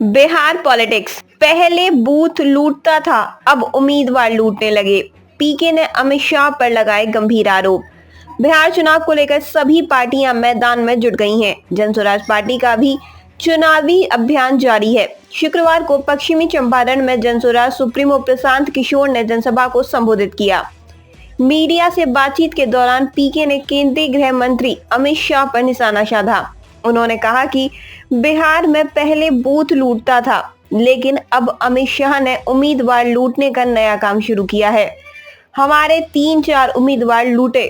Bihar politics. पहले booth लूटता था, अब उम्मीदवार लूटने लगे। पीके ने अमित शाह पर लगाए गंभीर आरोप। बिहार चुनाव को लेकर सभी पार्टियां मैदान में जुट गई हैं। जन स्वराज पार्टी का भी चुनावी अभियान जारी है। शुक्रवार को पश्चिमी चंपारण में जन स्वराज सुप्रीमो प्रशांत किशोर ने जनसभा को संबोधित किया। मीडिया से बातचीत के दौरान पीके ने केंद्रीय गृह मंत्री अमित शाह पर निशाना साधा। उन्होंने कहा कि बिहार में पहले बूथ लूटता था, लेकिन अब अमित शाह ने उम्मीदवार लूटने का नया काम शुरू किया है। हमारे 3-4 उम्मीदवार लूटे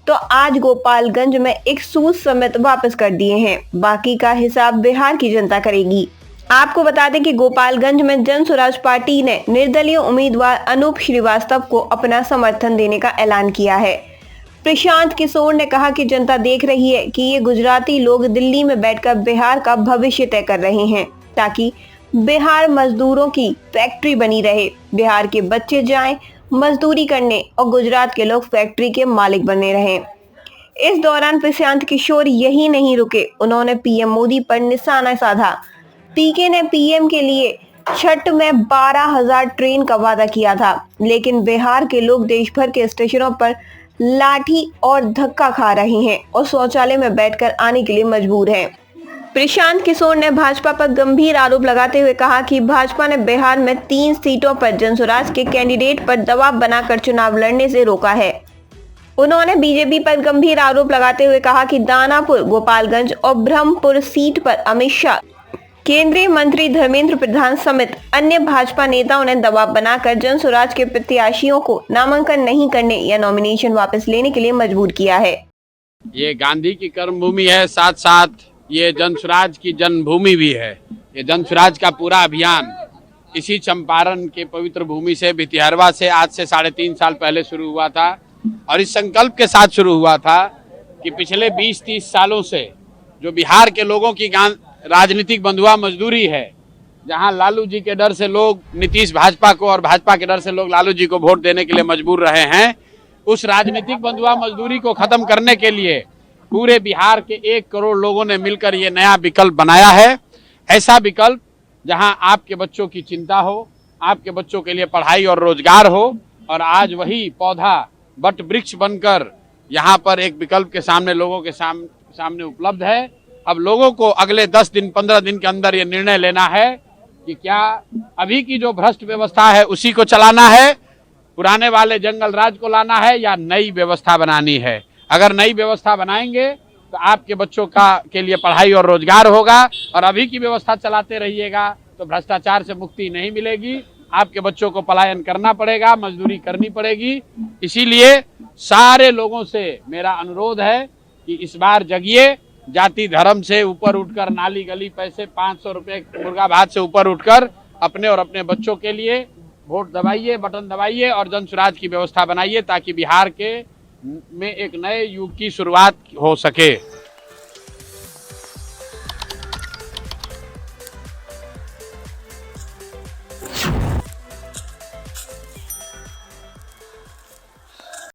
तो आज गोपालगंज में एक सूद समेत वापस कर दिए हैं। बाकी का हिसाब बिहार की जनता करेगी। आपको बता दें कि गोपालगंज में जन स्वराज पार्टी ने निर्दलीय उम्मीदवार अनूप श्रीवास्तव को अपना समर्थन देने का ऐलान किया है। प्रशांत किशोर ने कहा कि जनता देख रही है कि ये गुजराती लोग दिल्ली में बैठकर बिहार का भविष्य तय कर रहे हैं, ताकि बिहार मजदूरों की फैक्ट्री बनी रहे। बिहार के बच्चे जाएं मजदूरी करने और गुजरात के लोग फैक्ट्री के मालिक बने रहें। इस दौरान प्रशांत किशोर यही नहीं रुके, उन्होंने पीएम मोदी पर निशाना साधा। पीके ने पीएम के लिए छठ में 12,000 ट्रेन का वादा किया था, लेकिन बिहार के लोग देश भर के स्टेशनों पर लाठी और धक्का खा रहे हैं और शौचालय में बैठकर आने के लिए मजबूर हैं। प्रशांत किशोर ने भाजपा पर गंभीर आरोप लगाते हुए कहा कि भाजपा ने बिहार में 3 सीटों पर जन स्वराज के कैंडिडेट पर दबाव बनाकर चुनाव लड़ने से रोका है। उन्होंने बीजेपी पर गंभीर आरोप लगाते हुए कहा कि दानापुर, गोपालगंज और ब्रह्मपुर सीट पर अमित शाह, केंद्रीय मंत्री धर्मेंद्र प्रधान समेत अन्य भाजपा नेताओं ने दबाव बनाकर जन स्वराज के प्रत्याशियों को नामांकन नहीं करने या नॉमिनेशन वापस लेने के लिए मजबूर किया है। ये गांधी की कर्मभूमि है, साथ साथ ये जन स्वराज की जन्मभूमि भी है। ये जन स्वराज का पूरा अभियान इसी चंपारण के पवित्र भूमि से, भितिहरवा से आज से 3.5 साल पहले शुरू हुआ था और इस संकल्प के साथ शुरू हुआ था कि पिछले 20-30 सालों से जो बिहार के लोगों की राजनीतिक बंधुआ मजदूरी है, जहां लालू जी के डर से लोग नीतीश भाजपा को और भाजपा के डर से लोग लालू जी को वोट देने के लिए मजबूर रहे हैं, उस राजनीतिक बंधुआ मजदूरी को खत्म करने के लिए पूरे बिहार के 1 करोड़ लोगों ने मिलकर ये नया विकल्प बनाया है। ऐसा विकल्प जहां आपके बच्चों की चिंता हो, आपके बच्चों के लिए पढ़ाई और रोजगार हो, और आज वही पौधा वट वृक्ष बनकर यहाँ पर एक विकल्प के सामने लोगों के सामने उपलब्ध है। अब लोगों को अगले 10 दिन 15 दिन के अंदर ये निर्णय लेना है कि क्या अभी की जो भ्रष्ट व्यवस्था है उसी को चलाना है, पुराने वाले जंगल राज को लाना है, या नई व्यवस्था बनानी है। अगर नई व्यवस्था बनाएंगे तो आपके बच्चों के लिए पढ़ाई और रोजगार होगा, और अभी की व्यवस्था चलाते रहिएगा तो भ्रष्टाचार से मुक्ति नहीं मिलेगी, आपके बच्चों को पलायन करना पड़ेगा, मजदूरी करनी पड़ेगी। इसीलिए सारे लोगों से मेरा अनुरोध है कि इस बार जगिए, जाति धर्म से ऊपर उठकर, नाली गली पैसे 500 रुपए मुर्गा भात से ऊपर उठकर अपने और अपने बच्चों के लिए वोट दबाइए, बटन दबाइए और जन स्वराज की व्यवस्था बनाइए, ताकि बिहार के में एक नए युग की शुरुआत हो सके।